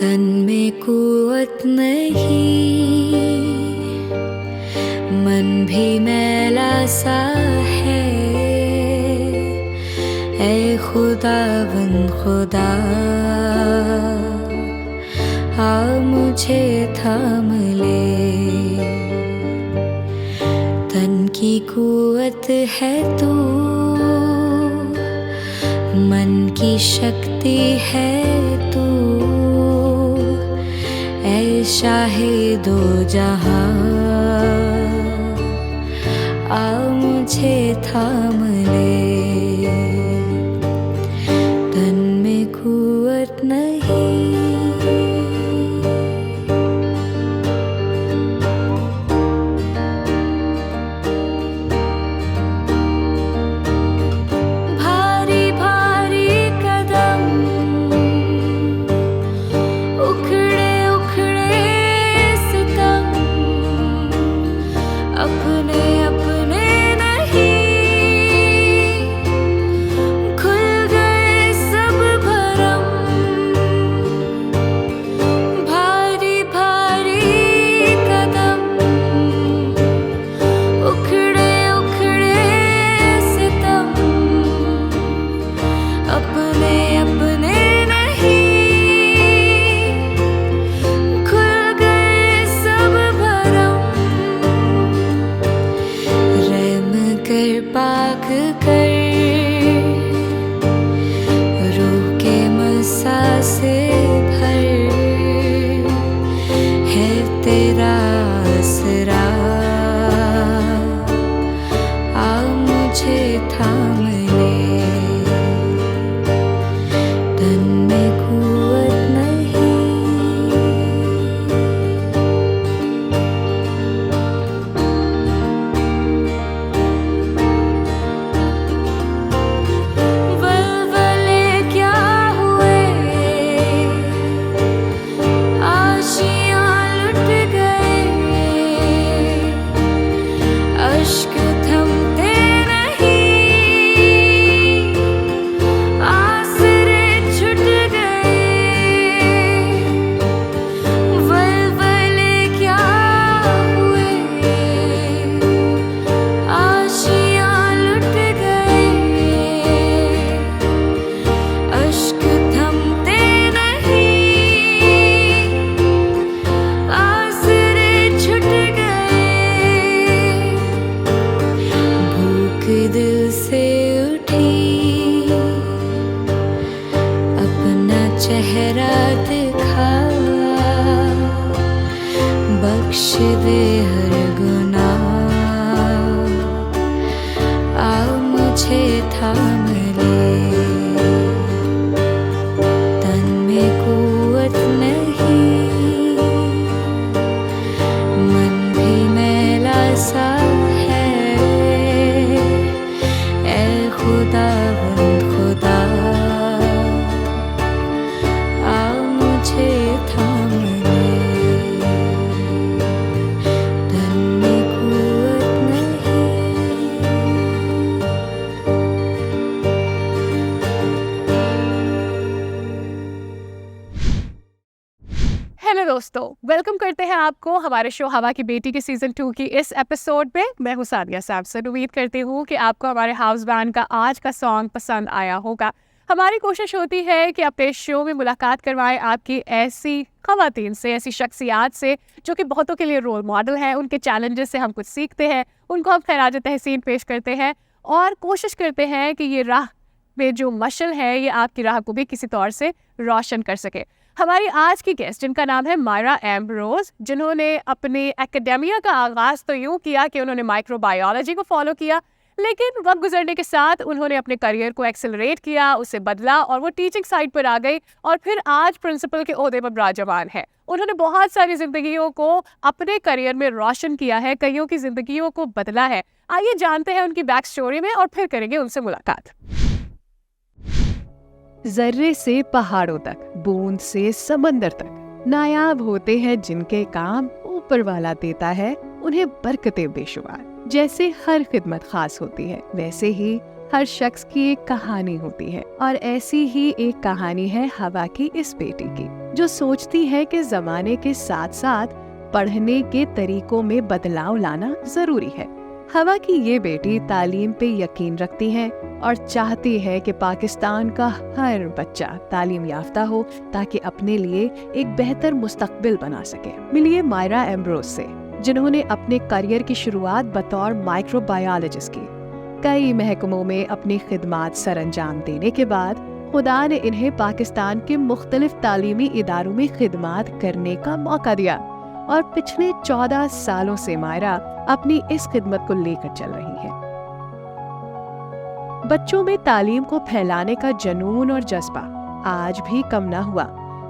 तन में कुव्वत नहीं, मन भी मैला सा है। ऐ खुदावंद खुदा, आ मुझे थाम ले। तन की कुव्वत है तू, मन की शक्ति है तू। ऐ शाहे दो जहां, आ मुझे थाम ले। तन में कुव्वत नहीं। भारी भारी कदम, उखड़े उखड़े सितम, अपने अपने नहीं। खुल गए सब भरम, भारी भारी कदम, उखड़े उखड़े सितम, अपने अपने नहीं। खुल गए सब भरम, रहम कर पाक कर, रूह के मसा से भर। है तेरा आसरा, आ मुझे थाम ले। तन में कुव्वत नहीं। वल्वले क्या हुए, आशियां लुट गए। अश्क थमते नहीं, आसरे छूट गए। वल्वले क्या हुए, आशियां लुट गए। अश्क थमते नहीं, आसरे छूट गए। भूख दिल से उठी, अपना चेहरा दिखा। बख्श दे हर गुनाह, आ मुझे थाम ले। तन में कुव्वत नहीं, मन भी मैला सा है। ऐ खुदावंद खुदा, आ मुझे थाम ले। तन में कुव्वत नहीं। हेलो दोस्तों, वेलकम करते हैं आपको हमारे शो हवा की बेटी के सीजन 2 की इस एपिसोड पे। मैं हूँ सादिया सैमसन। उम्मीद करती हूँ कि आपको हमारे हाउस बैंड का आज का सॉन्ग पसंद आया होगा। हमारी कोशिश होती है कि अपने शो में मुलाकात करवाएं आपकी ऐसी खवातीन से, ऐसी शख्सियात से जो कि बहुतों के लिए रोल मॉडल हैं। उनके चैलेंजेस से हम कुछ सीखते हैं, उनको हम खैराज तहसीन पेश करते हैं और कोशिश करते हैं कि ये राह में जो मशल है ये आपकी राह को भी किसी तौर से रोशन कर सके। हमारी आज की गेस्ट जिनका नाम है मायरा एम्ब्रोज, जिन्होंने अपने एकेडेमिया का आगाज तो यूं किया कि उन्होंने माइक्रोबायोलॉजी को फॉलो किया, लेकिन वक्त गुजरने के साथ उन्होंने अपने करियर को एक्सेलरेट किया, उसे बदला और वो टीचिंग साइड पर आ गई और फिर आज प्रिंसिपल के ओहदे पर विराजमान है। उन्होंने बहुत सारी जिंदगियों को अपने करियर में रोशन किया है, कईयों की जिंदगियों को बदला है। आइए जानते हैं उनकी बैक स्टोरी में और फिर करेंगे उनसे मुलाकात। जर्रे से पहाड़ों तक, बूंद से समंदर तक, नायाब होते हैं जिनके काम ऊपर वाला देता है उन्हें बरकतें बेशुमार। जैसे हर खिदमत खास होती है, वैसे ही हर शख्स की एक कहानी होती है और ऐसी ही एक कहानी है हवा की इस बेटी की। जो सोचती है कि जमाने के साथ साथ पढ़ने के तरीकों में बदलाव लाना जरूरी है। हवा की ये बेटी तालीम पे यकीन रखती है और चाहती है कि पाकिस्तान का हर बच्चा तालीम याफ्ता हो ताकि अपने लिए एक बेहतर मुस्तकबिल बना सके। मिलिए मायरा एम्ब्रोस से, जिन्होंने अपने करियर की शुरुआत बतौर माइक्रोबायोलॉजिस्ट की। कई महकमों में अपनी खिदमात सरअंजाम देने के बाद खुदा ने इन्हें पाकिस्तान के मुख्तलिफ तालीमी इदारों में खिदमात करने का मौका दिया और पिछले 14 सालों से मायरा अपनी इस खिदमत को लेकर चल रही है। बच्चों में तालीम को फैलाने का जुनून और जज्बा आज भी कम ना हुआ।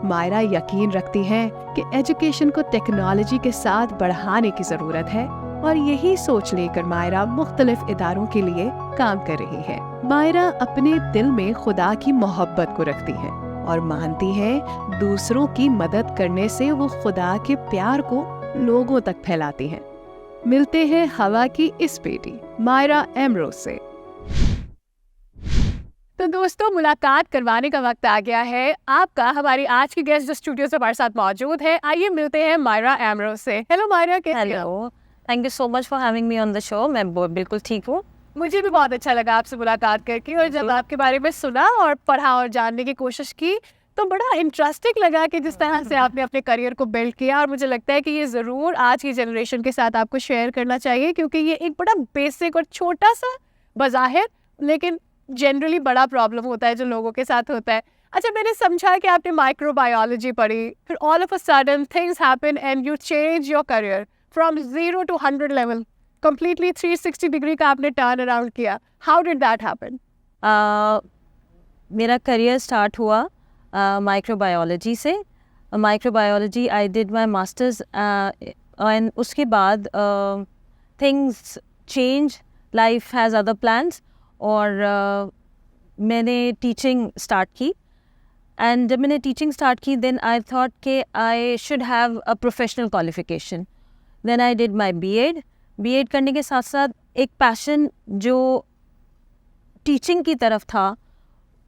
मायरा यकीन रखती हैं कि एजुकेशन को टेक्नोलॉजी के साथ बढ़ाने की जरूरत है और यही सोच लेकर मायरा मुख्तलिफ इदारों के लिए काम कर रही है। मायरा अपने दिल में खुदा की मोहब्बत को रखती है और मानती है दूसरों की मदद करने से वो खुदा के प्यार को लोगों तक फैलाती हैं। मिलते हैं हवा की इस बेटी मायरा एम्ब्रोस से। तो दोस्तों, मुलाकात करवाने का वक्त आ गया है आपका। हमारी आज की गेस्ट जो स्टूडियो से हमारे साथ मौजूद है, आइए मिलते हैं मायरा एम्ब्रोस से। हेलो मायरा, कैसे हो? Hello, thank you so much for having me on the show. मैं बिल्कुल ठीक हूँ। मुझे भी बहुत अच्छा लगा आपसे मुलाकात करके, और जब आपके बारे में सुना और पढ़ा और जानने की कोशिश की तो बड़ा इंटरेस्टिंग लगा कि जिस तरह से आपने अपने करियर को बिल्ड किया। और मुझे लगता है कि ये ज़रूर आज की जनरेशन के साथ आपको शेयर करना चाहिए, क्योंकि ये एक बड़ा बेसिक और छोटा सा बज़ाहिर लेकिन जनरली बड़ा प्रॉब्लम होता है जो लोगों के साथ होता है। अच्छा, मैंने समझा कि आपने माइक्रोबायोलॉजी पढ़ी, फिर all of a sudden things happen and you change your career from 0 to 100 level, completely 360 degree का आपने टर्न अराउंड किया। How did that happen? मेरा करियर स्टार्ट हुआ माइक्रोबायोलॉजी से। Microbiology I did my masters and उसके बाद things change, life has other plans और मैंने टीचिंग स्टार्ट की। एंड जब मैंने टीचिंग स्टार्ट की देन आई थॉट कि I should have a professional qualification. Then I did my BEd करने के साथ साथ एक पैशन जो टीचिंग की तरफ था,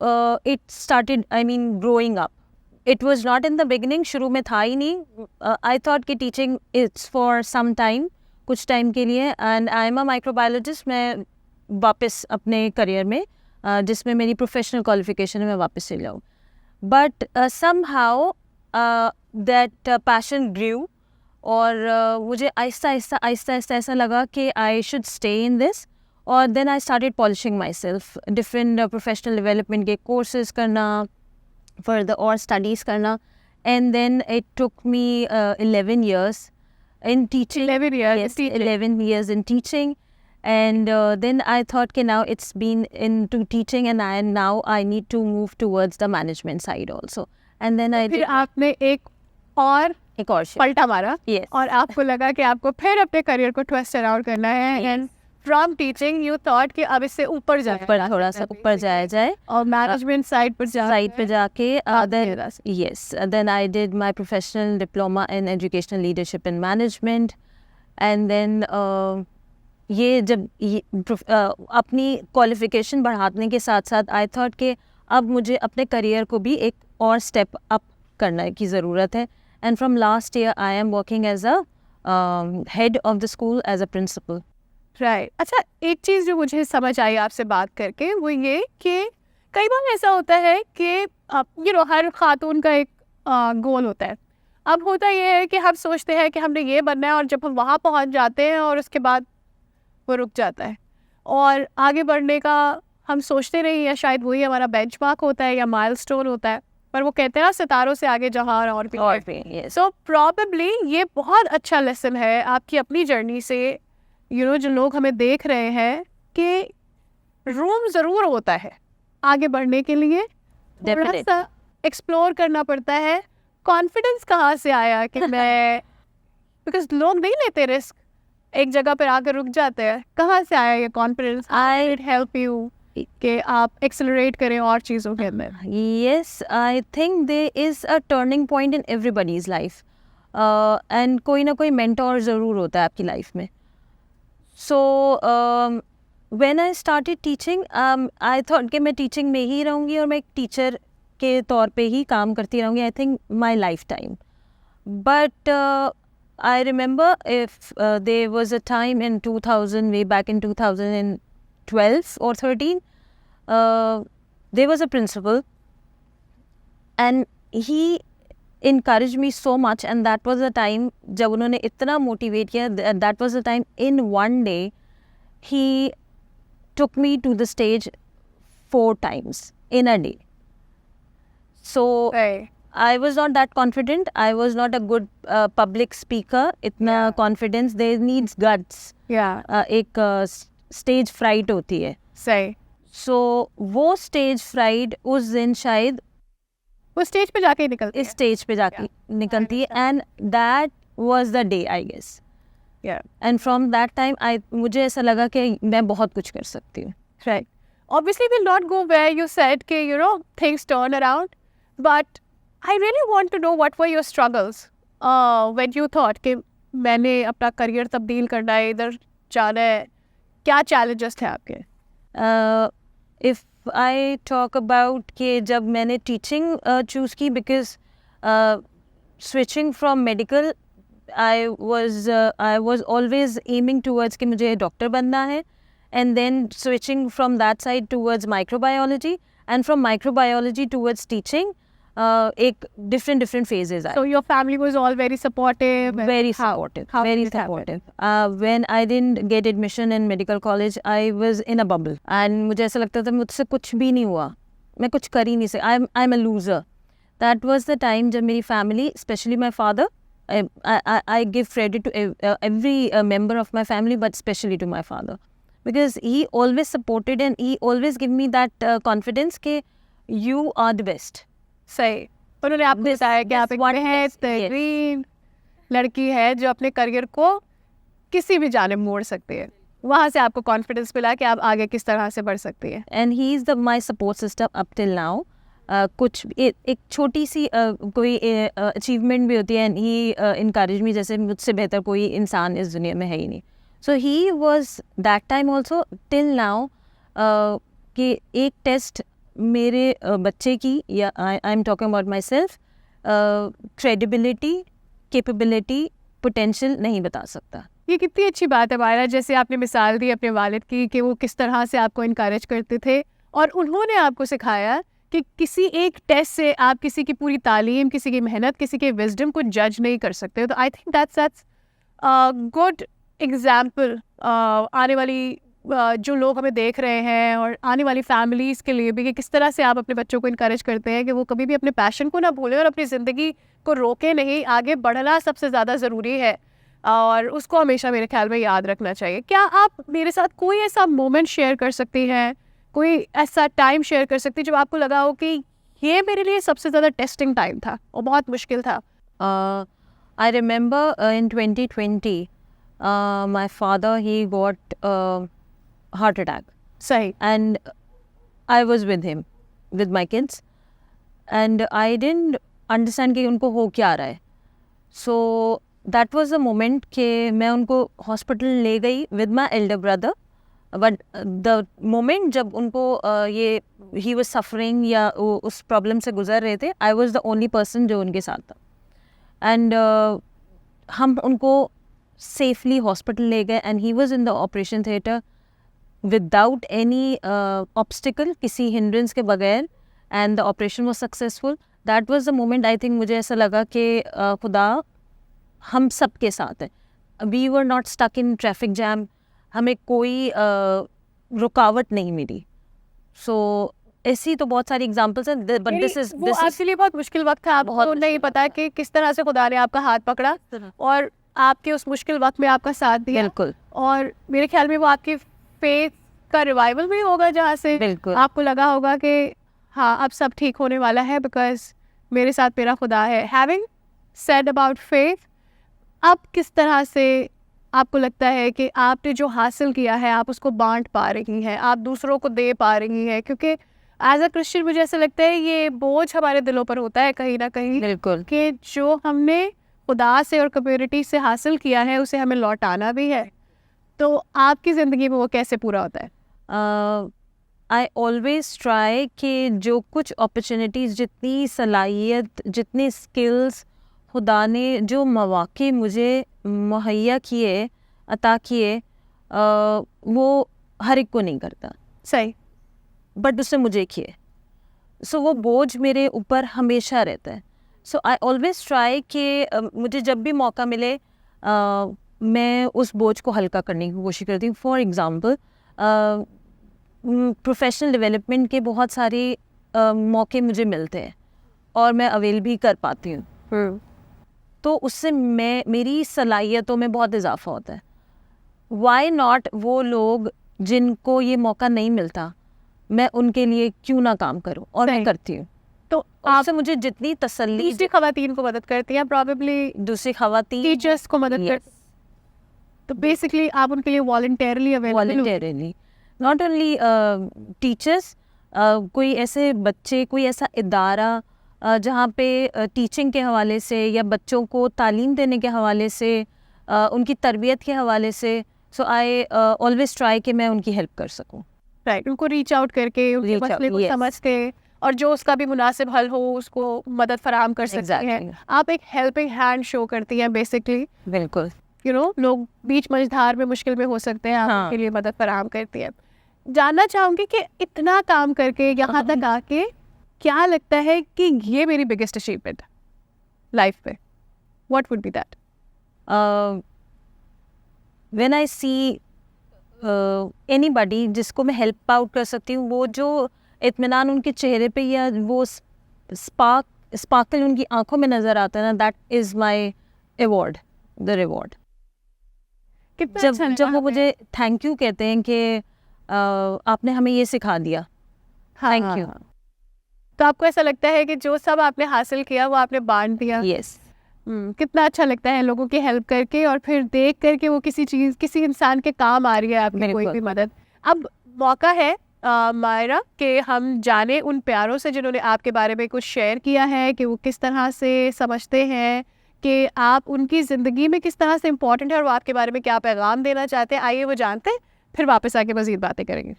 it started growing up. It was not in the beginning, शुरू में था ही नहीं। आई थॉट कि teaching it's for some time, कुछ टाइम के लिए। And I am a microbiologist. मैं वापस अपने करियर में जिसमें मेरी प्रोफेशनल क्वालिफिकेशन है मैं वापस चली जाऊँ। But somehow that passion grew और मुझे आहिस्ता आहिस्ता ऐसा लगा कि I should stay in this. और then I started polishing myself, different professional development के कोर्सेज करना, फर्दर और स्टडीज़ करना। And then it took me 11 years in teaching. 11 years Yes, teaching. 11 years in teaching. And then I thought कि now it's been into teaching and now I need to move towards the management side also. And then I फिर did आपने एक और shift. पलटा मारा Yes. और आपको लगा कि आपको फिर अपने करियर को ट्विस्ट अराउंड करना है। And from teaching you thought कि अब इससे ऊपर ऊपर थोड़ा सा ऊपर जाया जाए और मैनेजमेंट साइड पर जाके मेरा then I did my professional diploma in educational leadership and management. And then ये जब अपनी क्वालिफिकेशन बढ़ाने के साथ साथ आई थॉट कि अब मुझे अपने करियर को भी एक और स्टेप अप करने की ज़रूरत है। And from last year I am working as a head of the school as a principal. Right. अच्छा, एक चीज़ जो मुझे समझ आई आपसे बात करके वो ये कि कई बार ऐसा होता है कि हर खातून का एक गोल होता है। अब होता ये है कि हम सोचते हैं कि हमने ये बनना है और जब हम वहाँ पहुँच जाते हैं और उसके बाद वो रुक जाता है और आगे बढ़ने का हम सोचते नहीं, या शायद वही हमारा बेंचमार्क होता है या माइलस्टोन होता है। पर वो कहते हैं ना, सितारों से आगे जहां और भी। सो प्रॉबेबली ये बहुत अच्छा लेसन है आपकी अपनी जर्नी से। जो लोग हमें देख रहे हैं कि रूम ज़रूर होता है आगे बढ़ने के लिए, थोड़ा सा एक्सप्लोर करना पड़ता है। कॉन्फिडेंस कहाँ से आया कि मैं बिकॉज लोग नहीं लेते रिस्क, एक जगह पर आकर रुक जाते हैं। कहाँ से आया ये confidence? I will help you कि आप एक्सेलरेट करें और चीज़ों के अंदर। Yes, I think there is a turning point in everybody's life and कोई ना कोई मेंटोर ज़रूर होता है आपकी लाइफ में। So when I started teaching I thought कि मैं टीचिंग में ही रहूँगी और मैं एक टीचर के तौर पे ही काम करती रहूँगी I think my life time. But I remember if there was a time in 2000, way back in 2012 or 13, there was a principal and he encouraged me so much, and that was the time जब उन्होंने इतना motivate किया, that was the time in one day he took me to the stage 4 times in a day. So Right. I was not that confident. I was not a good public speaker. इतना confidence, there needs guts. Yeah. एक stage fright होती है. सही. So वो stage fright उस दिन शायद वो स्टेज पे जाके ही निकलती इस stage पे जाके निकलती है, and that was the day I guess. Yeah. And from that time मुझे ऐसा लगा कि मैं बहुत कुछ कर सकती हूँ. Right. Obviously, we'll not go where you said कि things turn around, but I really want to know what were your struggles when you thought कि मैंने अपना करियर तब्दील करना है, इधर जाना है. क्या challenges थे आपके? If I talk about कि जब मैंने teaching choose की, because switching from medical I was always aiming towards कि मुझे doctor बनना है, and then switching from that side towards microbiology, and from microbiology towards teaching, एक different phases आए. So your family was all very supportive. and Very how- supportive, how very did it happen? supportive. When I didn't get admission in medical college, I was in a bubble, and मुझे ऐसा लगता था मुझसे कुछ भी नहीं हुआ, मैं कुछ कर ही नहीं सकती. I'm a loser. That was the time जब मेरी family, especially my father, I give credit to every member of my family, but especially to my father, because he always supported and he always give me that confidence कि you are the best. सही. उन्होंने आपको बताया कि आप एक one बेहद test, yes. तगड़ी लड़की है जो अपने करियर को किसी भी जाने मोड़ सकती है. वहाँ से आपको कॉन्फिडेंस मिला कि आप आगे किस तरह से बढ़ सकती है. And he is my support system up till now. कुछ एक छोटी सी कोई अचीवमेंट भी होती है, and he encouraged me, जैसे मुझसे बेहतर कोई इंसान इस दुनिया में है ही नहीं. So he was that time also till now कि एक टेस्ट मेरे बच्चे की, या I am talking about my self, credibility, capability, potential नहीं बता सकता. ये कितनी अच्छी बात है मायरा, जैसे आपने मिसाल दी अपने वालिद की कि वो किस तरह से आपको इनकरेज करते थे, और उन्होंने आपको सिखाया कि किसी एक टेस्ट से आप किसी की पूरी तालीम, किसी की मेहनत, किसी के विजडम को जज नहीं कर सकते. तो I think that's good example आने वाली जो लोग हमें देख रहे हैं और आने वाली फैमिलीज़ के लिए भी, कि किस तरह से आप अपने बच्चों को इनकरेज करते हैं कि वो कभी भी अपने पैशन को ना भूलें और अपनी ज़िंदगी को रोके नहीं. आगे बढ़ना सबसे ज़्यादा ज़रूरी है और उसको हमेशा मेरे ख्याल में याद रखना चाहिए. क्या आप मेरे साथ कोई ऐसा मोमेंट शेयर कर सकती हैं, कोई ऐसा टाइम शेयर कर सकती है जब आपको लगा हो कि ये मेरे लिए सबसे ज़्यादा टेस्टिंग टाइम था और बहुत मुश्किल था? I remember in 2020, my father, he got heart attack, सही. and I was with him, with my kids, and I didn't understand कि उनको हो क्या रहा है. So that was the moment कि मैं उनको हॉस्पिटल ले गई with my elder brother. But the moment जब उनको ये he was suffering या उस प्रॉब्लम से गुजर रहे थे, I was the only person जो उनके साथ था. And हम उनको safely हॉस्पिटल ले गए, and he was in the operation theatre without any obstacle, किसी hindrance के बगैर, and the operation was successful. That was the moment I think मुझे ऐसा लगा कि खुदा हम सब के साथ है. We were not stuck in traffic jam. हमें कोई रुकावट नहीं मिली. So ऐसी तो बहुत सारी एग्जांपल्स हैं, but this is वो आपके लिए बहुत मुश्किल वक्त था, आपको नहीं पता कि किस तरह से खुदा ने आपका हाथ पकड़ा और आपके उस मुश्किल वक्त में आपका साथ दिया. बिल्कुल. और मेरे ख्याल में वो आपकी फेथ का रिवाइवल भी होगा, जहाँ से बिल्कुल आपको लगा होगा कि हाँ अब सब ठीक होने वाला है, बिकॉज मेरे साथ मेरा खुदा है. हैविंग सेड अबाउट फेथ, अब किस तरह से आपको लगता है कि आपने जो हासिल किया है आप उसको बांट पा रही हैं, आप दूसरों को दे पा रही हैं? क्योंकि एज अ क्रिश्चियन मुझे ऐसा लगता है ये बोझ हमारे दिलों पर होता है कहीं ना कहीं, बिल्कुल कि जो हमने खुदा से और कम्युनिटी से हासिल किया है उसे हमें लौटाना भी है. तो आपकी ज़िंदगी में वो कैसे पूरा होता है? आई ऑलवेज ट्राई कि जो कुछ अपॉर्चुनिटीज़, जितनी सलाहियत, जितनी स्किल्स खुदा ने जो मौके मुझे मुहैया किए, अता किए, वो हर एक को नहीं करता, सही। बट उससे मुझे किए। सो वो बोझ मेरे ऊपर हमेशा रहता है। सो आई ऑलवेज ट्राई कि मुझे जब भी मौका मिले मैं उस बोझ को हल्का करने की कोशिश करती हूँ। फॉर एग्ज़ाम्पल प्रोफेशनल डेवलपमेंट के बहुत सारे मौके मुझे मिलते हैं और मैं अवेल भी कर पाती हूँ, तो उससे मेरी सलाहियतों में बहुत इजाफा होता है। वाई नॉट वो लोग जिनको ये मौका नहीं मिलता, मैं उनके लिए क्यों ना काम करूं, और मैं करती हूँ। तो आपसे मुझे जितनी तसल्ली, दूसरी खवातीन को मदद करती हैं, प्रॉबेबली दूसरी खवातीन, टीचर्स को मदद करती, तो बेसिकली आप उनके लिए voluntarily available, voluntarily, not only teachers, कोई ऐसे बच्चे, कोई ऐसा इदारा जहाँ पे टीचिंग के हवाले से या बच्चों को तालीम देने के हवाले से, उनकी तरबियत के हवाले से, सो आई ऑलवेज ट्राई कि मैं उनकी हेल्प कर सकूँ। राइट, उनको रीच आउट करके उनके मसले को समझते और जो उसका भी मुनासिब हल हो उसको मदद फराहम कर सकती हैं। आप एक हेल्पिंग हैंड शो करती हैं बेसिकली। बिल्कुल, यू नो, लोग बीच मझधार में मुश्किल में हो सकते हैं, आप उनके लिए मदद फराहम करती हैं। जानना चाहूँगी कि इतना काम करके यहाँ तक आके क्या लगता है कि ये मेरी बिगेस्ट अचीवमेंट लाइफ पे, what would be that? When I see anybody जिसको मैं हेल्प आउट कर सकती हूँ, वो जो इत्मीनान उनके चेहरे पे या वो स्पार्कल उनकी आंखों में नज़र आता है ना, that is my award, the reward. जब वो मुझे थैंक यू कहते हैं कि आपने हमें ये सिखा दिया, थैंक यू। तो आपको ऐसा लगता है कि जो सब आपने हासिल किया वो आपने बांट दिया? यस। कितना अच्छा लगता है लोगों की हेल्प करके और फिर देख करके वो किसी इंसान के काम आ रही है आपकी कोई भी मदद। अब मौका है मायरा कि हम जाने उन प्यारों से जिन्होंने आपके बारे में कुछ शेयर किया है, कि वो किस तरह से समझते हैं कि आप उनकी ज़िंदगी में किस तरह से इम्पोर्टेंट है और वो आपके बारे में क्या पैगाम देना चाहते हैं। आइए वो जानते हैं, फिर वापस आके मज़ीद बातें करेंगे।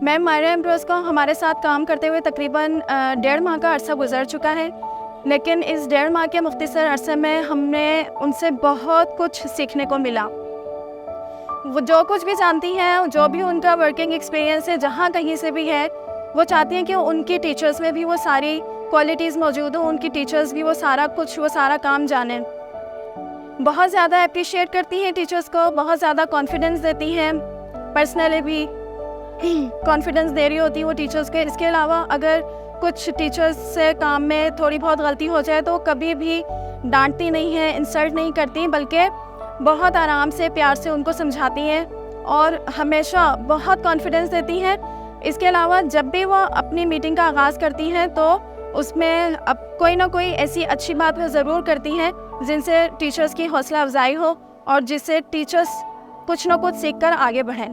मैम मायरा एम्ब्रोस को हमारे साथ काम करते हुए तकरीबन 1.5 माह का अरसा गुजर चुका है, लेकिन इस 1.5 माह के मुख्तसर अरसे में हमने उनसे बहुत कुछ सीखने को मिला। वो जो कुछ भी जानती हैं, जो भी उनका वर्किंग एक्सपीरियंस है, जहाँ कहीं से भी है, वो चाहती हैं कि उनकी टीचर्स में भी वो सारी क्वालिटीज़ मौजूद हो, उनकी टीचर्स भी वो सारा कुछ, वो सारा काम जानें। बहुत ज़्यादा अप्रिशिएट करती हैं टीचर्स को, बहुत ज़्यादा कॉन्फिडेंस देती हैं, पर्सनली भी कॉन्फिडेंस दे रही होती हैं वो टीचर्स के। इसके अलावा अगर कुछ टीचर्स से काम में थोड़ी बहुत गलती हो जाए तो कभी भी डांटती नहीं है, इंसल्ट नहीं करती, बल्कि बहुत आराम से प्यार से उनको समझाती हैं और हमेशा बहुत कॉन्फिडेंस देती हैं। इसके अलावा जब भी वो अपनी मीटिंग का आगाज़ करती हैं तो उसमें अब कोई ना कोई ऐसी अच्छी बात वो ज़रूर करती हैं जिनसे टीचर्स की हौसला अफजाई हो और जिससे टीचर्स कुछ ना कुछ सीख कर आगे बढ़ें।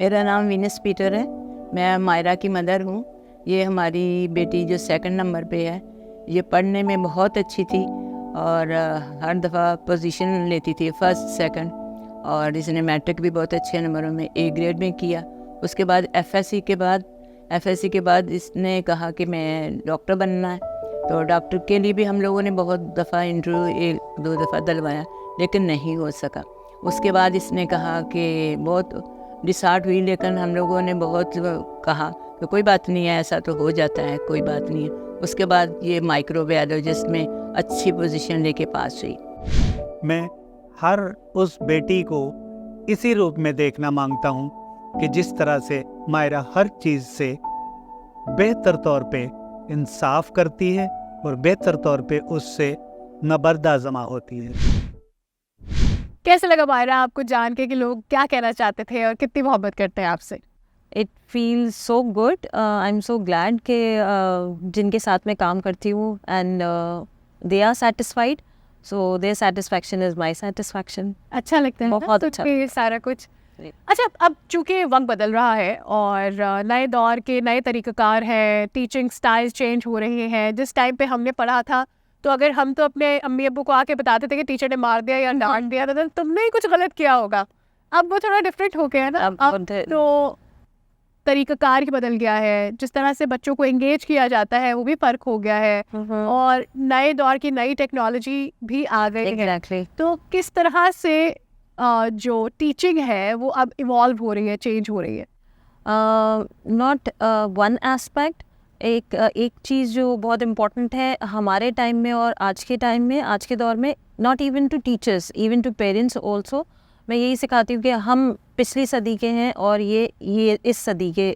मेरा नाम विनस पीटर है, मैं मायरा की मदर हूँ। ये हमारी बेटी जो 2nd नंबर पे है, ये पढ़ने में बहुत अच्छी थी और हर दफ़ा पोजीशन लेती थी 1st 2nd, और इसने मैट्रिक भी बहुत अच्छे नंबरों में A ग्रेड में किया। उसके बाद FSC के बाद इसने कहा कि मैं डॉक्टर बनना है, तो डॉक्टर के लिए भी हम लोगों ने बहुत दफ़ा इंटरव्यू 1-2 दफ़ा दिलवाया, लेकिन नहीं हो सका। उसके बाद इसने कहा कि बहुत डिसार्ट हुई, लेकिन हम लोगों ने बहुत कहा कि कोई बात नहीं है, ऐसा तो हो जाता है, कोई बात नहीं है। उसके बाद ये माइक्रोबायोलॉजिस्ट में अच्छी पोजीशन लेके पास हुई। मैं हर उस बेटी को इसी रूप में देखना मांगता हूँ कि जिस तरह से मायरा हर चीज़ से बेहतर तौर पे इंसाफ करती है और बेहतर तौर पे उससे नबरदाजमा होती है। कैसे लगा मायरा आपको जान के कि लोग क्या कहना चाहते थे और कितनी मोहब्बत करते हैं आपसे? It feels so good, I am so glad कि जिनके साथ मैं काम करती हूँ and they are satisfied, so their satisfaction is my satisfaction. अच्छा लगता है बहुत ना अच्छा सारा कुछ। अच्छा, अब चूँकि वक्त बदल रहा है और नए दौर के नए तरीक़ाकार हैं, टीचिंग स्टाइल चेंज हो रहे हैं। जिस टाइम पे हमने पढ़ा था तो अगर हम तो अपने अम्मी अब्बू को आके बताते थे कि टीचर ने मार दिया या डांट दिया तो तुमने ही कुछ गलत किया होगा। अब वो थोड़ा डिफरेंट हो गया है ना। अब तो तरीक़ाकार ही बदल गया है, जिस तरह से बच्चों को एंगेज किया जाता है वो भी फ़र्क हो गया है, और नए दौर की नई टेक्नोलॉजी भी आ गई है। एग्जैक्टली। तो किस तरह से जो टीचिंग है वो अब इवॉल्व हो रही है, चेंज हो रही है? नॉट वन एस्पेक्ट, एक चीज़ जो बहुत इम्पॉर्टेंट है हमारे टाइम में और आज के टाइम में, आज के दौर में, not even to teachers, even to parents also, मैं यही सिखाती हूँ कि हम पिछली सदी के हैं और ये इस सदी के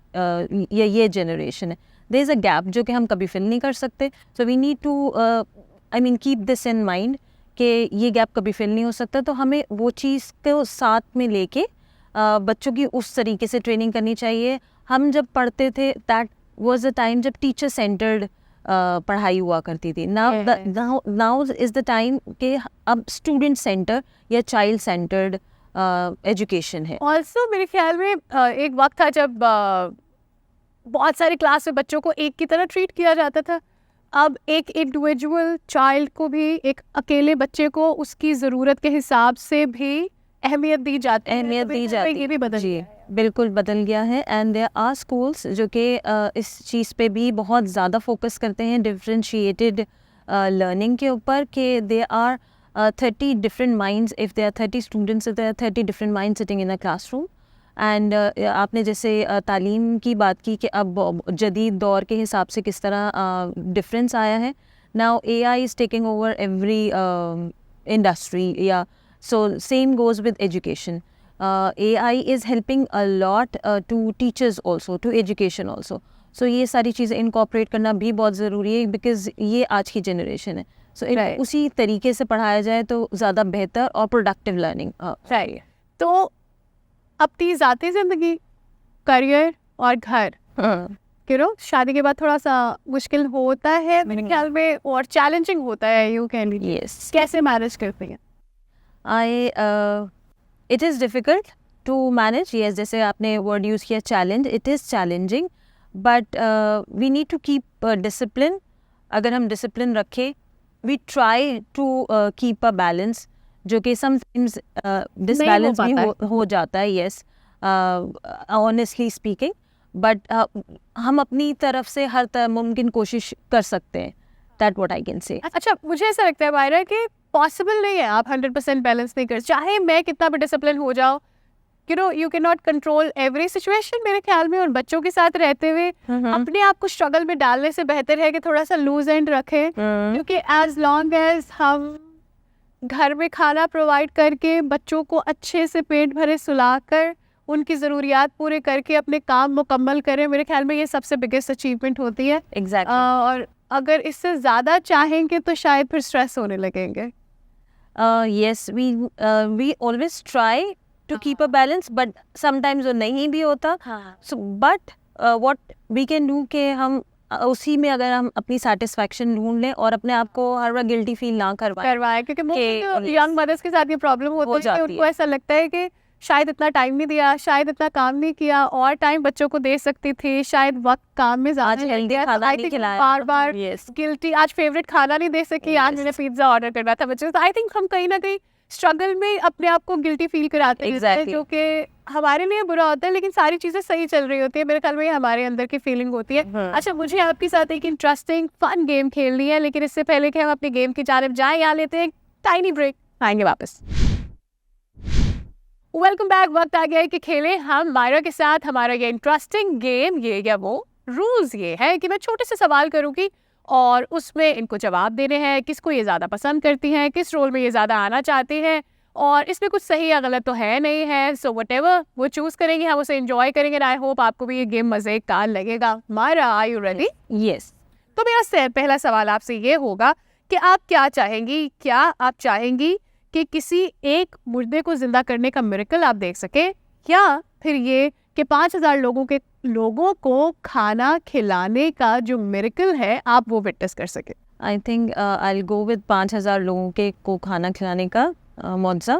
ये जनरेशन है। देयर इज़ अ गैप जो कि हम कभी फिल नहीं कर सकते। So we need to keep this in mind कि ये गैप कभी फिल नहीं हो सकता। तो हमें वो चीज़ को साथ में लेके बच्चों की उस तरीके से ट्रेनिंग करनी चाहिए। हम जब पढ़ते थे दैट वाज द टाइम जब टीचर सेंटर्ड पढ़ाई हुआ करती थी। नाउ इज़ द टाइम कि अब स्टूडेंट सेंटर या चाइल्ड सेंटर्ड एजुकेशन है। ऑल्सो मेरे ख्याल में एक वक्त था जब बहुत सारे क्लास में बच्चों को एक की तरह ट्रीट किया जाता था। अब एक इंडिविजुअल चाइल्ड को भी, एक अकेले बच्चे को उसकी ज़रूरत के हिसाब से भी अहमियत दी जाती है। ये भी बदल गया है। बिल्कुल बदल गया है। एंड देयर आर स्कूल्स जो कि इस चीज़ पे भी बहुत ज़्यादा फोकस करते हैं, डिफरेंशिएटेड लर्निंग के ऊपर, कि they are 30 different minds. If there are 30 students, there are 30 different minds sitting in a classroom. And आपने जैसे तालीम की बात की कि अब जदीद दौर के हिसाब से किस तरह डिफरेंस आया है। Now AI is taking over every industry. Yeah, so same goes with education. AI is helping a lot to teachers also, to education also. So ये सारी चीज़ें incorporate करना भी बहुत ज़रूरी है, because ये आज की जनरेशन है। सो उसी तरीके से पढ़ाया जाए तो ज़्यादा बेहतर और प्रोडक्टिव लर्निंग चाहिए। तो अपनी ज़ाती ज़िंदगी, करियर और घर, शादी के बाद थोड़ा सा मुश्किल होता है मेरे ख्याल में, और चैलेंजिंग होता है, यू कैन यस। कैसे मैनेज करते हैं? It is difficult to manage. Yes, जैसे आपने वर्ड यूज़ किया challenge, it is challenging, but we need to keep discipline. अगर हम डिसिप्लिन रखें, we try to keep a balance, जो कि sometimes disbalance भी हो जाता है। yes, honestly speaking, but हम अपनी तरफ से हर मुमकिन कोशिश कर सकते हैं। that what I can say। अच्छा, मुझे ऐसा लगता है मायरा कि पॉसिबल नहीं है आप 100% बैलेंस नहीं कर, चाहे मैं कितना भी डिसिप्लिन हो जाओ, you cannot control every situation मेरे ख्याल में। और बच्चों के साथ रहते हुए अपने आप को स्ट्रगल में डालने से बेहतर है कि थोड़ा सा लूज एंड रखें, क्योंकि एज लॉन्ग एज हम घर में खाना प्रोवाइड करके बच्चों को अच्छे से पेट भरे सुलाकर उनकी ज़रूरियात पूरे करके अपने काम मुकम्मल करें, मेरे ख्याल में ये सबसे बिगेस्ट अचीवमेंट होती है। एग्जैक्टली। और अगर इससे ज़्यादा चाहेंगे तो शायद फिर स्ट्रेस होने लगेंगे। Yes, we always try to keep a balance, but sometimes वो नहीं भी होता। So but what we can do कि हम उसी में अगर हम अपनी सेटिस्फैक्शन ढूंढ लें और अपने आप को हर बार गिल्टी फील ना करवाएं, क्योंकि यंग मदर्स के साथ ये प्रॉब्लम होती है कि उनको ऐसा लगता है कि शायद इतना टाइम नहीं दिया, शायद इतना काम नहीं किया, और टाइम बच्चों को दे सकती थी, शायद वक्त काम में ज़्यादा हेल्दी खाना नहीं खिलाया, बार गिल्टी, आज फेवरेट खाना नहीं दे सकी, आज मैंने पिज्ज़ा ऑर्डर करना था बच्चों। आई थिंक हम कहीं ना कहीं स्ट्रगल में अपने आप को गिल्टी फील कराते हैं, जो कि हमारे लिए बुरा होता है, लेकिन सारी चीज़ें सही चल रही होती है। मेरे ख्याल में ये हमारे अंदर की फीलिंग होती है। अच्छा, मुझे आपके साथ एक इंटरेस्टिंग फन गेम खेलनी है, लेकिन इससे पहले कि हम अपने गेम की जानिब जाएं, यहाँ लेते हैं टाइनी ब्रेक, आएंगे वापस। Welcome back. वक्त आ गया है कि खेलें हम मायरा के साथ हमारा ये इंटरेस्टिंग गेम। ये या वो रूल्स ये है कि मैं छोटे से सवाल करूँगी और उसमें इनको जवाब देने हैं, किसको ये ज़्यादा पसंद करती हैं, किस रोल में ये ज़्यादा आना चाहती हैं, और इसमें कुछ सही या गलत तो है नहीं है। सो व्हाटएवर वो चूज़ करेंगे हम उसे एंजॉय करेंगे। आई होप आपको भी ये गेम मज़े का लगेगा। Myra, are you ready? Yes. तो मेरा पहला सवाल आपसे ये होगा कि आप क्या चाहेंगी? क्या आप चाहेंगी कि किसी एक मुर्दे को जिंदा करने का मिरेकल आप देख सके, या फिर ये कि 5000 लोगों को खाना खिलाने का जो मिरेकल है आप वो विटनेस कर सके? I think I will go with 5000 लोगों को खाना खिलाने का मौज़ा,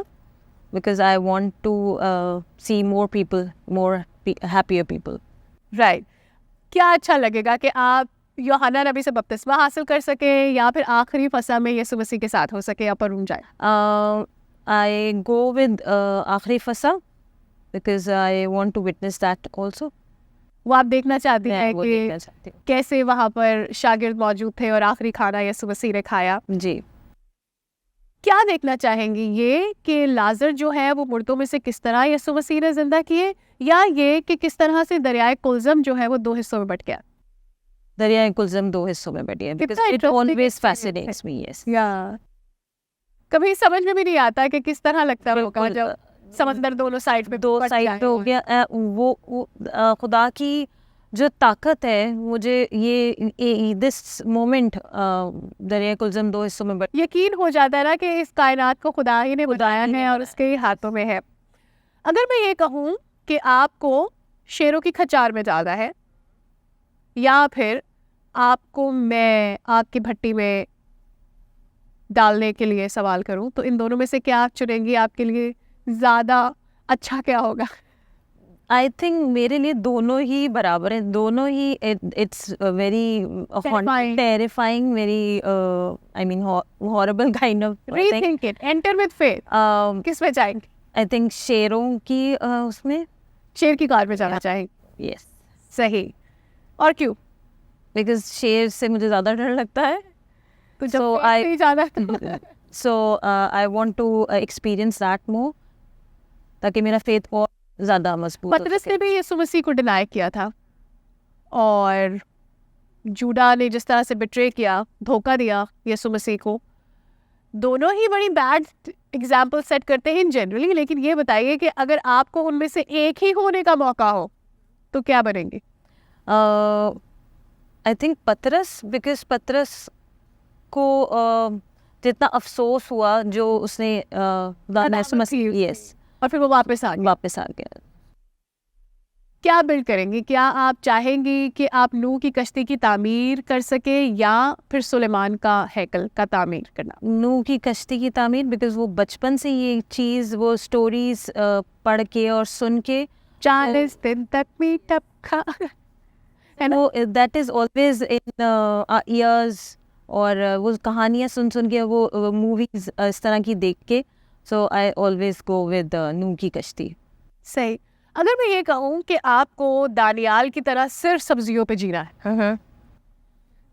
because I want to see more people, more happier people. Right. क्या अच्छा लगेगा कि आप यूहन्ना नबी से बपतिस्मा हासिल कर सके, या फिर आखिरी फसा में यीशु मसीह के साथ हो सके, या पर रूम जाए? आई गो विद आखिरी फसा, because I want to witness that also. वो आप देखना चाहती मैं हैं वो देखना कि चाहती हूँ। कैसे वहाँ पर शागिर्द मौजूद थे और आखिरी खाना यीशु मसीह ने खाया। जी। क्या देखना चाहेंगी, ये कि लाजर जो है वो मुर्दों में से किस तरह यीशु मसीह ने जिंदा किए, या ये कि किस तरह से दरियाए कुलजम जो है वो 2 हिस्सों में बट गया? दरियाए कुलजम 2 हिस्सों में बटी है, बिकॉज कितना it interesting always experience fascinates me. Yes, या कभी समझ में भी नहीं आता कि किस तरह लगता होगा बिल्कुल, जब समंदर दोनों साइड पे दो बट साइड जाए पे हो और- गया। वो खुदा की जो ताकत है, मुझे ये दिस मोमेंट दरिया कुलजम 2 हिस्सों में बट यकीन हो जाता है ना कि इस कायनात को खुदा ही ने बनाया है और उसके ही हाथों में है। अगर मैं ये कहूँ कि आपको शेरों की खचार में जाना है, या फिर आपको मैं आग की भट्टी में डालने के लिए सवाल करूं, तो इन दोनों में से क्या आप चुनेंगी? आपके लिए ज़्यादा अच्छा क्या होगा? आई थिंक मेरे लिए दोनों ही बराबर हैं, दोनों ही it's very Terrifying. Terrifying, very I mean horrible kind of thing. Rethink it, enter with faith. किस में जाएंगे? आई थिंक शेरों की उसमें, शेर की कार में जाना चाहेंगे? यस, सही। और क्यों? बिकॉज शेर से मुझे ज़्यादा डर लगता है। तो जब So फेथ I- से ही जाना है so I want to experience that more, ताकि मेरा फेथ और ज़्यादा मजबूत हो पतरस सके। ने भी यीशु मसीह को डिनाई किया था, और जूडा ने जिस तरह से बिट्रे किया, धोखा दिया यीशु मसीह को, दोनों ही बड़ी बैड एग्जाम्पल सेट करते हैं जनरली। लेकिन ये बताइए कि अगर आपको उनमें से एक ही होने का मौका हो तो क्या बनेंगे? आई थिंक पतरस, बिकॉज पतरस को जितना अफसोस हुआ जो उसने यस और फिर वो वापस आ गए। वापस आ गया। क्या बिल्ड करेंगी? क्या आप चाहेंगी कि आप नूह की कश्ती की तामीर कर सके, या फिर सुलेमान का हैकल का तामीर करना? नूह की कश्ती की तामीर, बिकॉज वो बचपन से ये चीज़, वो स्टोरीज पढ़ के और सुन के 40 दिन तक मीठा खा है ना? वो that is always in years, और वो कहानियाँ सुन सुन के, वो मूवीज इस तरह की देख के, सो आई ऑलवेज गो विद नूह की कश्ती। सही। अगर मैं ये कहूँ कि आपको दानियाल की तरह सिर्फ सब्जियों पे जीना है,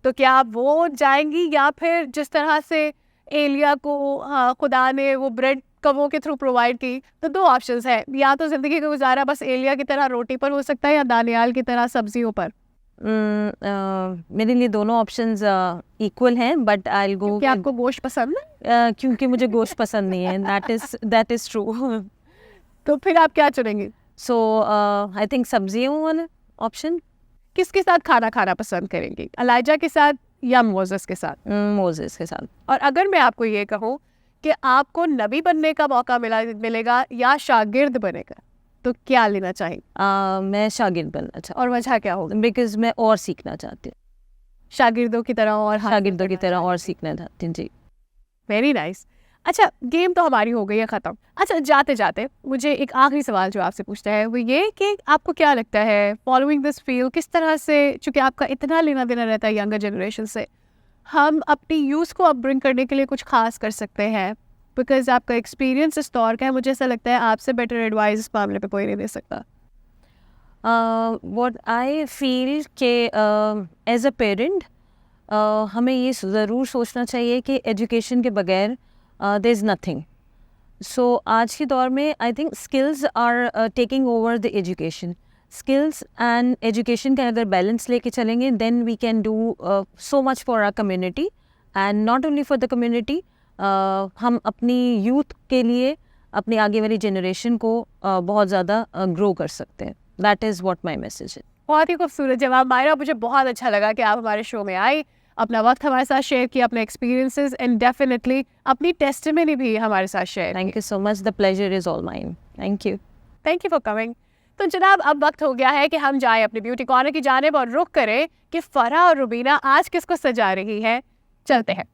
तो क्या आप वो जाएंगी, या फिर जिस तरह से एलिया को खुदा ने वो ब्रेड कवों के थ्रू प्रोवाइड की? तो 2 ऑप्शंस है, या तो जिंदगी का गुजारा बस एलिया की तरह रोटी पर हो सकता है, या दानियाल की तरह सब्जियों पर। मेरे लिए दोनों ऑप्शंस इक्वल हैं, बट आई विल गो, क्या आपको गोश्त पसंद है? क्योंकि मुझे गोश्त पसंद नहीं है। That is true. तो फिर आप क्या चुनेंगे? सो आई थिंक सब्जियों वाला ऑप्शन। किसके साथ खाना खाना पसंद करेंगी? एलाइजा के साथ या मोसेस के साथ? मोजेस के साथ। और अगर मैं आपको ये कहूँ कि आपको नबी बनने का मौका मिलेगा या शागिर्द बनेगा, तो क्या लेना चाहिए? मैं शागिर्द बनना चाहती और वजह क्या होगी? हूँ, बिकॉज मैं और सीखना चाहती हूँ, शागिर्दों की तरह और शागिर्दों की तरह और सीखना चाहती हूँ। जी। Very nice. अच्छा, गेम तो हमारी हो गई है ख़त्म। अच्छा, जाते जाते मुझे एक आखिरी सवाल जो आपसे पूछता है वो ये कि आपको क्या लगता है, फॉलोइंग दिस फील्ड, किस तरह से, चूँकि आपका इतना लेना देना रहता है यंगर जनरेशन से, हम अपनी यूथ को अपब्रिंग करने के लिए कुछ खास कर सकते हैं? बिकॉज आपका एक्सपीरियंस इस दौर का है, मुझे ऐसा लगता है आपसे बेटर एडवाइस इस मामले पे कोई नहीं दे सकता। व्हाट आई फील के एज अ पेरेंट हमें ये ज़रूर सोचना चाहिए कि एजुकेशन के बगैर देयर इज़ नथिंग। सो आज के दौर में I think skills are taking over the education. Skills and education का अगर बैलेंस लेके चलेंगे, then we can do so much for our community, and not only for the community, हम अपनी यूथ के लिए, अपनी आगे वाली जनरेशन को बहुत ज़्यादा ग्रो कर सकते हैं। That is what my message है। बहुत ही खूबसूरत जवाब मायरा, मुझे बहुत अच्छा लगा कि आप हमारे शो में आई, अपना वक्त हमारे साथ शेयर किया, अपने एक्सपीरियंसेस, एंड डेफिनेटली अपनी टेस्टिमनी भी हमारे साथ share. Thank you so much, the pleasure is all mine. Thank you for coming. तो जनाब, अब वक्त हो गया है कि हम जाएं अपने ब्यूटी कॉर्नर की जानिब और रुख करें कि फरा और रुबीना आज किसको सजा रही है। चलते हैं।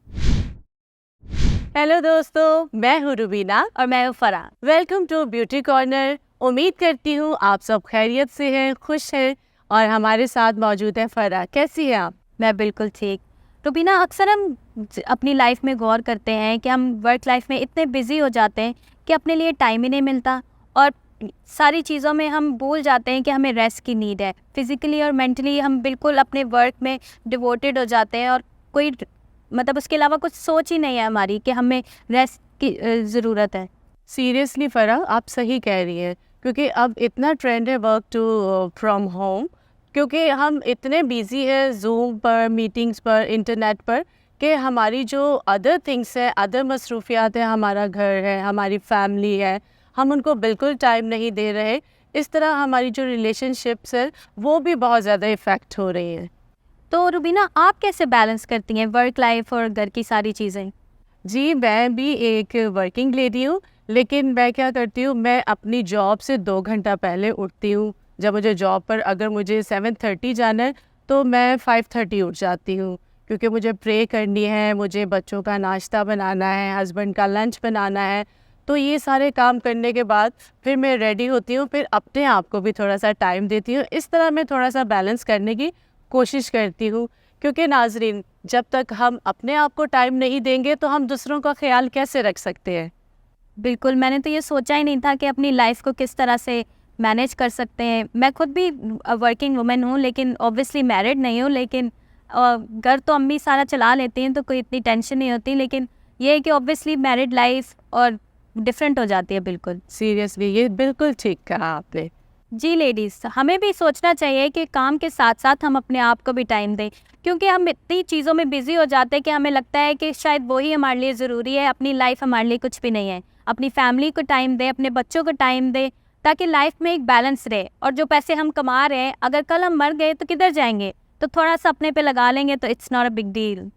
हेलो दोस्तों, मैं हूँ रुबीना और मैं हूँ Farah. Welcome to beauty corner. उम्मीद करती हूँ आप सब खैरियत से हैं, खुश हैं, और हमारे साथ मौजूद है फरा। कैसी हैं आप? मैं बिल्कुल ठीक। रुबीना, अक्सर हम अपनी लाइफ में गौर करते हैं कि हम वर्क लाइफ में इतने बिजी हो जाते हैं कि अपने लिए टाइम ही नहीं मिलता, और सारी चीज़ों में हम भूल जाते हैं कि हमें रेस्ट की नीड है। फिज़िकली और मेंटली हम बिल्कुल अपने वर्क में डिवोटेड हो जाते हैं और कोई मतलब उसके अलावा कुछ सोच ही नहीं है हमारी कि हमें रेस्ट की ज़रूरत है। सीरियसली फ़रा, आप सही कह रही हैं, क्योंकि अब इतना ट्रेंड है वर्क टू फ्रॉम होम, क्योंकि हम इतने बिजी हैं जूम पर, मीटिंग्स पर, इंटरनेट पर, कि हमारी जो अदर थिंग्स है, अदर मसरूफियात है, हमारा घर है, हमारी फैमिली है, हम उनको बिल्कुल टाइम नहीं दे रहे। इस तरह हमारी जो रिलेशनशिप्स है वो भी बहुत ज़्यादा इफ़ेक्ट हो रही हैं। तो रुबीना, आप कैसे बैलेंस करती हैं वर्क लाइफ और घर की सारी चीज़ें? जी, मैं भी एक वर्किंग लेडी हूँ, लेकिन मैं क्या करती हूँ, मैं अपनी जॉब से 2 घंटा पहले उठती हूँ। जब मुझे जॉब पर अगर मुझे 7:30 जाना है तो मैं 5:30 उठ जाती हूँ, क्योंकि मुझे प्रे करनी है, मुझे बच्चों का नाश्ता बनाना है, हस्बैंड का लंच बनाना है। तो ये सारे काम करने के बाद फिर मैं रेडी होती हूँ, फिर अपने आप को भी थोड़ा सा टाइम देती हूँ। इस तरह मैं थोड़ा सा बैलेंस करने की कोशिश करती हूँ, क्योंकि नाजरीन, जब तक हम अपने आप को टाइम नहीं देंगे तो हम दूसरों का ख्याल कैसे रख सकते हैं। बिल्कुल, मैंने तो ये सोचा ही नहीं था कि अपनी लाइफ को किस तरह से मैनेज कर सकते हैं। मैं खुद भी वर्किंग वुमेन हूँ, लेकिन ऑब्वियसली मैरिड नहीं हूँ, लेकिन घर तो अम्मी सारा चला लेती हैं तो कोई इतनी टेंशन नहीं होती। लेकिन ये है कि ऑब्वियसली मैरिड लाइफ और डिफरेंट हो जाती है बिल्कुल। सीरियसली, ये बिल्कुल ठीक कहा आपने। जी लेडीज़, हमें भी सोचना चाहिए कि काम के साथ साथ हम अपने आप को भी टाइम दें, क्योंकि हम इतनी चीज़ों में बिज़ी हो जाते हैं कि हमें लगता है कि शायद वही हमारे लिए ज़रूरी है, अपनी लाइफ हमारे लिए कुछ भी नहीं है। अपनी फैमिली को टाइम दें, अपने बच्चों को टाइम दें, ताकि लाइफ में एक बैलेंस रहे। और जो पैसे हम कमा रहे हैं, अगर कल हम मर गए तो किधर जाएंगे? तो थोड़ा सा अपने पे लगा लेंगे तो it's not a big deal.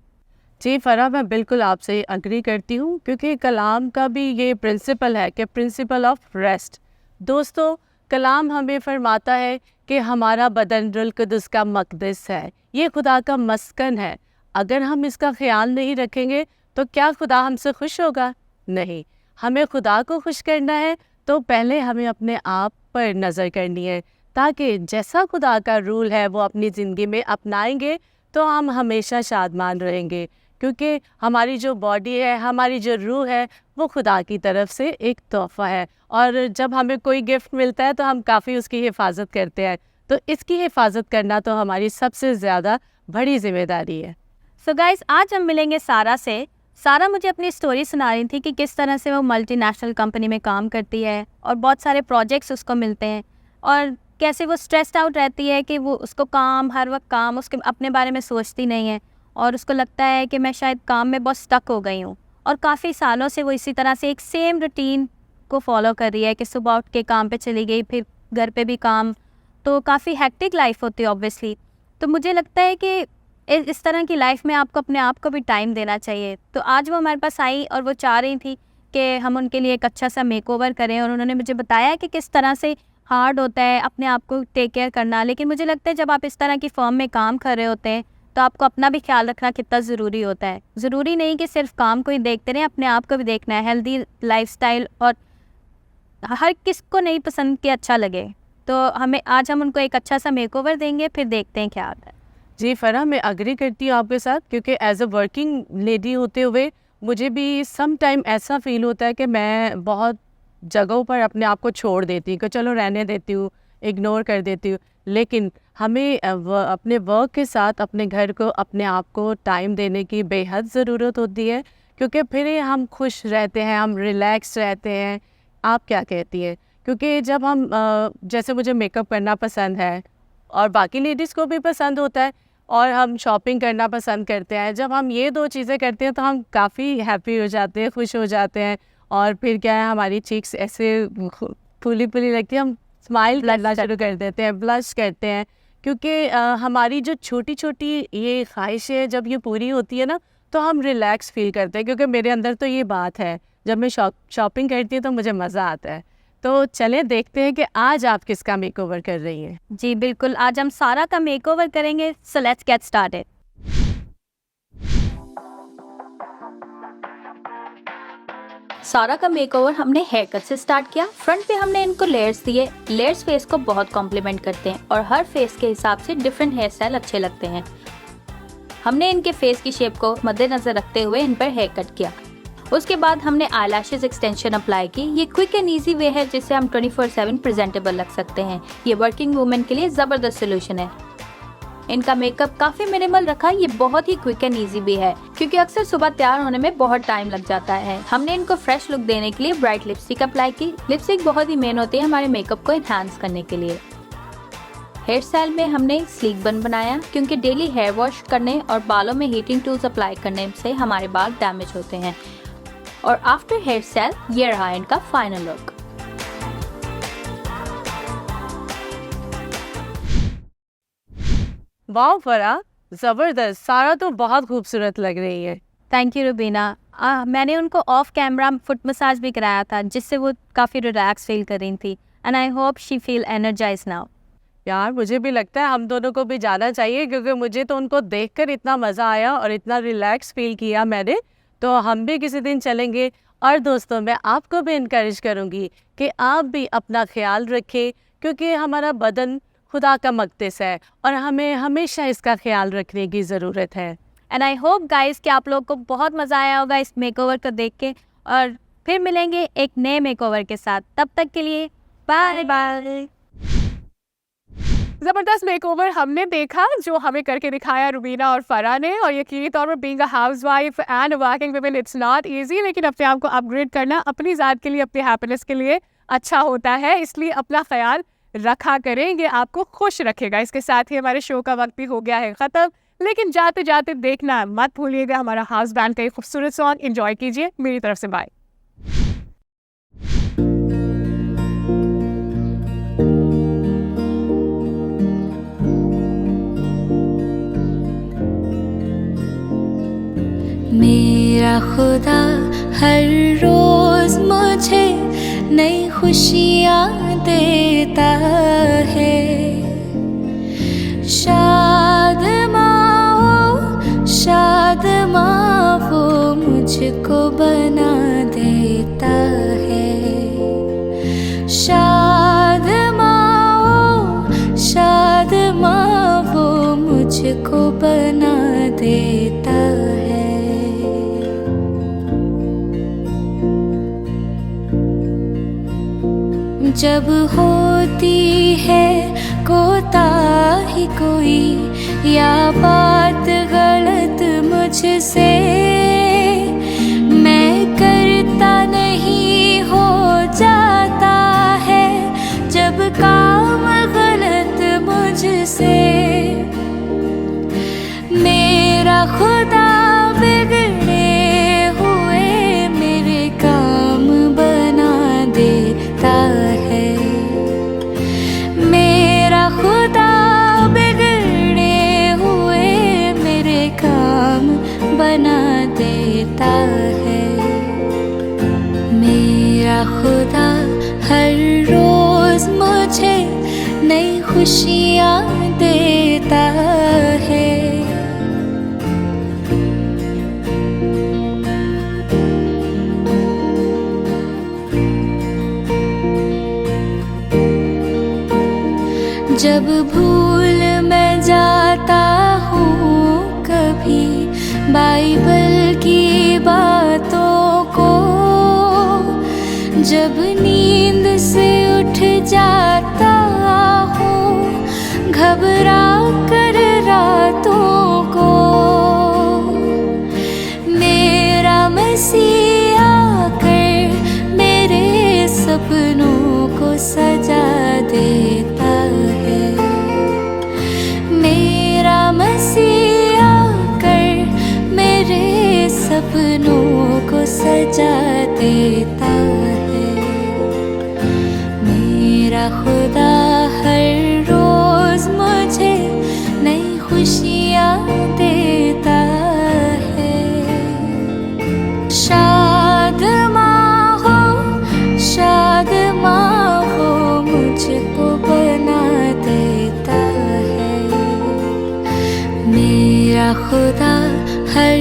जी फ़रा, मैं बिल्कुल आपसे अग्री करती हूँ, क्योंकि कलाम का भी ये प्रिंसिपल है कि प्रिंसिपल ऑफ रेस्ट। दोस्तों, कलाम हमें फरमाता है कि हमारा बदन रुल कुदस का मकदस है, ये खुदा का मस्कन है। अगर हम इसका ख्याल नहीं रखेंगे तो क्या खुदा हमसे खुश होगा? नहीं। हमें खुदा को खुश करना है तो पहले हमें अपने आप पर नज़र करनी है, ताकि जैसा खुदा का रूल है वो अपनी ज़िंदगी में अपनाएंगे तो हम हमेशा शादमान रहेंगे, क्योंकि हमारी जो बॉडी है, हमारी जो रूह है, वो खुदा की तरफ से एक तोहफ़ा है। और जब हमें कोई गिफ्ट मिलता है तो हम काफ़ी उसकी हिफाजत करते हैं। तो इसकी हिफाजत करना तो हमारी सबसे ज़्यादा बड़ी ज़िम्मेदारी है। सो गाइस, आज हम मिलेंगे सारा से। सारा मुझे अपनी स्टोरी सुना रही थी कि किस तरह से वो मल्टीनेशनल कंपनी में काम करती है और बहुत सारे प्रोजेक्ट्स उसको मिलते हैं, और कैसे वो स्ट्रेस्ड आउट रहती है कि वो उसको काम, हर वक्त काम, उसके अपने बारे में सोचती नहीं है, और उसको लगता है कि मैं शायद काम में बहुत स्टक हो गई हूँ। और काफ़ी सालों से वो इसी तरह से एक सेम रूटीन को फॉलो कर रही है कि सुबह उठ के काम पे चली गई, फिर घर पे भी काम, तो काफ़ी हेक्टिक लाइफ होती है ऑब्वियसली। तो मुझे लगता है कि इस तरह की लाइफ में आपको अपने आप को भी टाइम देना चाहिए। तो आज वो हमारे पास आई और वो चाह रही थी कि हम उनके लिए एक अच्छा सा मेकओवर करें, और उन्होंने मुझे बताया कि किस तरह से हार्ड होता है अपने आप को टेक केयर करना। लेकिन मुझे लगता है जब आप इस तरह की फर्म में काम कर रहे होते हैं तो आपको अपना भी ख्याल रखना कितना ज़रूरी होता है। ज़रूरी नहीं कि सिर्फ काम को ही देखते रहें, अपने आप को भी देखना है। हेल्दी लाइफस्टाइल, और हर किस को नहीं पसंद कि अच्छा लगे। तो आज हम उनको एक अच्छा सा मेकओवर देंगे, फिर देखते हैं क्या आता है। जी फ़रा, मैं अग्री करती हूँ आपके साथ, क्योंकि एज अ वर्किंग लेडी होते हुए मुझे भी सम टाइम ऐसा फ़ील होता है कि मैं बहुत जगहों पर अपने आप को छोड़ देती हूँ कि चलो रहने देती हूँ, इग्नोर कर देती हूँ। लेकिन हमें अपने वर्क के साथ अपने घर को, अपने आप को टाइम देने की बेहद ज़रूरत होती है, क्योंकि फिर हम खुश रहते हैं, हम रिलैक्स रहते हैं। आप क्या कहती हैं? क्योंकि जब हम जैसे मुझे मेकअप करना पसंद है और बाकी लेडीज़ को भी पसंद होता है, और हम शॉपिंग करना पसंद करते हैं। जब हम ये 2 चीज़ें करते हैं तो हम काफ़ी हैप्पी हो जाते हैं, खुश हो जाते हैं, और फिर क्या है, हमारी चीक्स ऐसे फूली फूली लगती है, हम स्माइल करना शुरू कर देते हैं, ब्लश करते हैं, क्योंकि हमारी जो छोटी छोटी ये ख्वाहिशें जब ये पूरी होती है ना तो हम रिलैक्स फील करते हैं। क्योंकि मेरे अंदर तो ये बात है, जब मैं शॉपिंग करती हूँ तो मुझे मज़ा आता है। तो चलें देखते हैं कि आज आप किसका मेकओवर कर रही हैं। जी बिल्कुल, आज हम सारा का मेकओवर करेंगे। So let's get started. सारा का मेकओवर हमने हेयर कट से स्टार्ट किया। फ्रंट पे हमने इनको लेयर्स दिए। लेयर्स फेस को बहुत कॉम्प्लीमेंट करते हैं और हर फेस के हिसाब से डिफरेंट हेयर स्टाइल अच्छे लगते हैं। हमने इनके फेस की शेप को मद्देनजर रखते हुए इन पर हेयर कट किया। उसके बाद हमने आई लैशेज एक्सटेंशन अप्लाई की। ये क्विक एंड ईजी वे है जिससे हम 24/7 प्रेजेंटेबल लग सकते हैं। ये वर्किंग वुमेन के लिए ज़बरदस्त सोल्यूशन है। इनका मेकअप काफ़ी मिनिमल रखा, ये बहुत ही क्विक एंड ईजी भी है क्योंकि अक्सर सुबह तैयार होने में बहुत टाइम लग जाता है। हमने इनको फ्रेश लुक देने के लिए ब्राइट लिपस्टिक अप्लाई की। लिपस्टिक बहुत ही मेन होती है हमारे मेकअप को एनहांस करने के लिए। हेयर स्टाइल में हमने स्लीक बन बनाया क्योंकि डेली हेयर वॉश करने और बालों में हीटिंग टूल्स अप्लाई करने से हमारे बाल डैमेज होते हैं। और आफ्टर हेयर स्टाइल ये रहा इनका फाइनल लुक। वाह फरा, जबरदस्त। सारा तो बहुत खूबसूरत लग रही है। Thank you Rubina. मैंने उनको ऑफ कैमरा फुट मसाज भी कराया था जिससे वो काफ़ी रिलैक्स फील कर रही थी and I hope she feel energize now. यार मुझे भी लगता है हम दोनों को भी जाना चाहिए क्योंकि मुझे तो उनको देखकर इतना मज़ा आया और इतना रिलैक्स फील किया मैंने, तो हम भी किसी दिन चलेंगे। और दोस्तों, मैं आपको भी इनकरेज करूँगी कि आप भी अपना ख्याल रखें क्योंकि हमारा बदन खुदा का मक़दस है और हमें हमेशा इसका ख्याल रखने की ज़रूरत है। एंड आई होप गाइस कि आप लोग को बहुत मज़ा आया होगा इस मेकओवर को देख के, और फिर मिलेंगे एक नए मेकओवर के साथ। तब तक के लिए बाय बाय। ज़बरदस्त मेकओवर हमने देखा जो हमें करके दिखाया रुबीना और फरा ने। और यकीनी तौर पर being a housewife and working woman it's not easy, लेकिन अपने आप को अपग्रेड करना अपनी ज़ात के लिए, अपनी हैप्पीनेस के लिए अच्छा होता है। इसलिए अपना ख्याल रखा करें, ये आपको खुश रखेगा। इसके साथ ही हमारे शो का वक्त भी हो गया है ख़त्म, लेकिन जाते जाते देखना मत भूलिएगा हमारा हाउस बैंड का एक खूबसूरत सॉन्ग। एंजॉय कीजिए। मेरी तरफ से बाय। मेरा खुदा हर रोज मुझे नई खुशियाँ देता है। शाद माँ वो मुझको बना देता है। शाद माँ वो मुझको बना देता है। जब होती है कोताही कोई या बात गलत मुझसे, मैं करता नहीं हो जाता है जब काम गलत मुझसे। मेरा खुदा बिगड़े हुए मेरे काम बना देता है। मेरा खुदा बिगड़े हुए मेरे काम बना देता है। मेरा खुदा हर रोज मुझे नई खुशियाँ देता है। जब भूल मैं जाता हूँ कभी बाइबल की बातों को, जब नींद से उठ जाता हूँ घबरा कर रातों को, मेरा मसीह आकर मेरे सपनों को सजा देता है। मेरा मसीह आकर मेरे सपनों को सजा देता है। मेरा खुदा हर रोज मुझे नई खुशियाँ देता है। शाद माँ हो मुझको बना देता है। मेरा खुदा हर